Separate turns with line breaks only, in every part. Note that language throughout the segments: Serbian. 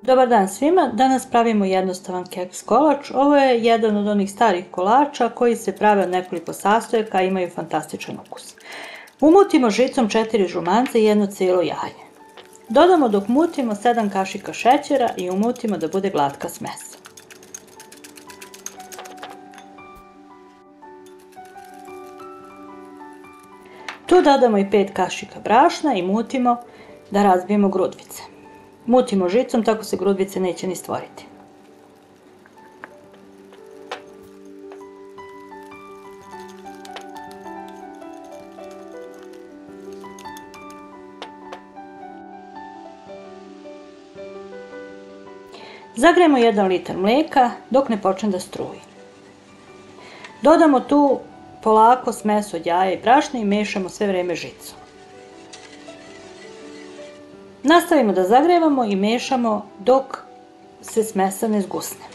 Dobar dan svima, danas pravimo jednostavan keks kolač. Ovo je jedan od onih starih kolača koji se prave od nekoliko sastojaka, a imaju fantastičan ukus. Umutimo žicom 4 žumanca i jedno cijelo jaje. Dodamo dok mutimo 7 kašika šećera i umutimo da bude glatka smesa. Tu dodamo i 5 kašika brašna i mutimo da razbijemo grudvice. Mutimo žicom, tako se grudvice neće ni stvoriti. Zagrejemo 1 litar mlijeka dok ne počne da struji. Dodamo tu polako smes od jaja i brašna i mešamo sve vreme žicom. Nastavimo da zagrevamo i mešamo dok se smesa ne zgusne.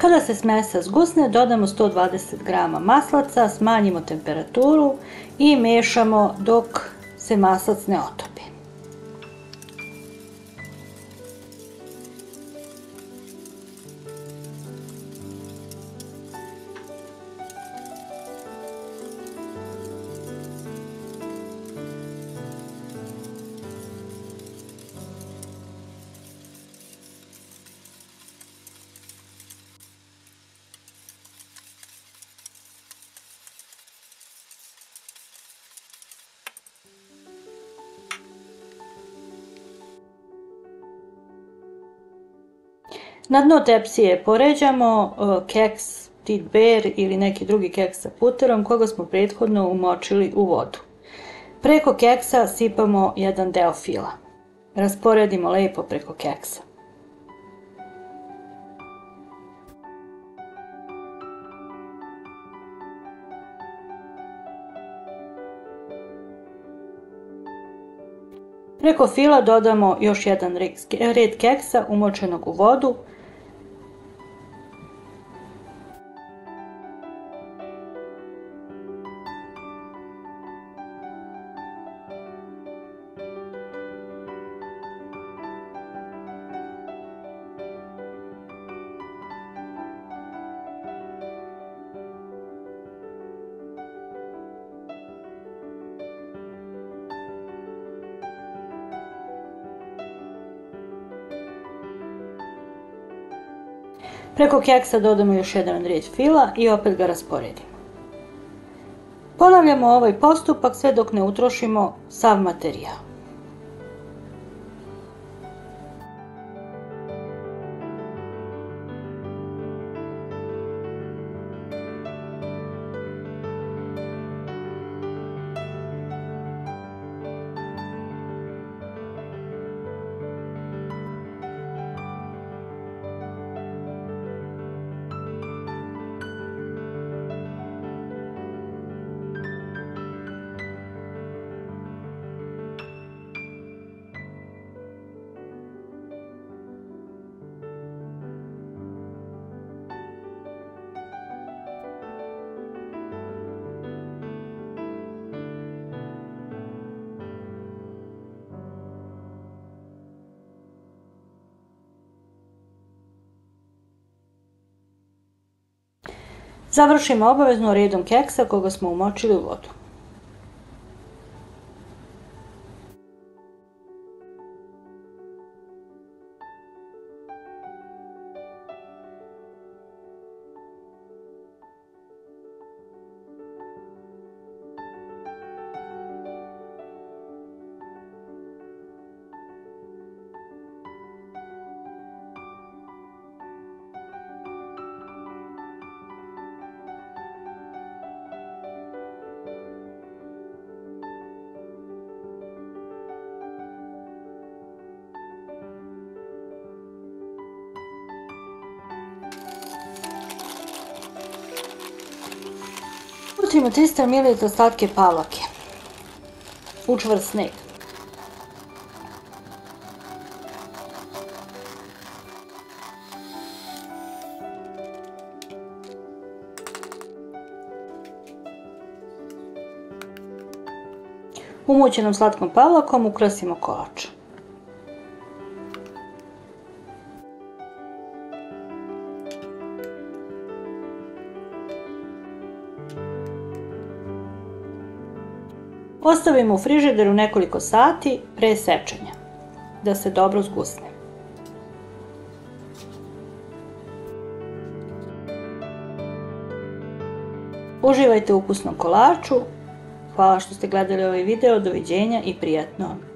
Kada se smesa zgusne, dodamo 120 g maslaca, smanjimo temperaturu i mešamo dok se maslac ne otopi. Na dno tepsije poređamo keks Tit Bear ili neki drugi keks sa puterom koga smo prethodno umočili u vodu. Preko keksa sipamo jedan deo fila. Rasporedimo lepo preko keksa. Preko fila dodamo još jedan red keksa umočenog u vodu. Preko keksa dodamo još jedan red fila i opet ga rasporedimo. Ponavljamo ovaj postupak sve dok ne utrošimo sav materijal. Završimo obavezno redom keksa koga smo umočili u vodu. Unutrimo 300 ml slatke pavlake u čvrst sneg. Umućenom slatkom pavlakom ukrasimo kolač. Ostavimo u frižideru nekoliko sati pre sečenja, da se dobro zgusne. Uživajte u ukusnom kolaču. Hvala što ste gledali ovaj video, doviđenja i prijatno!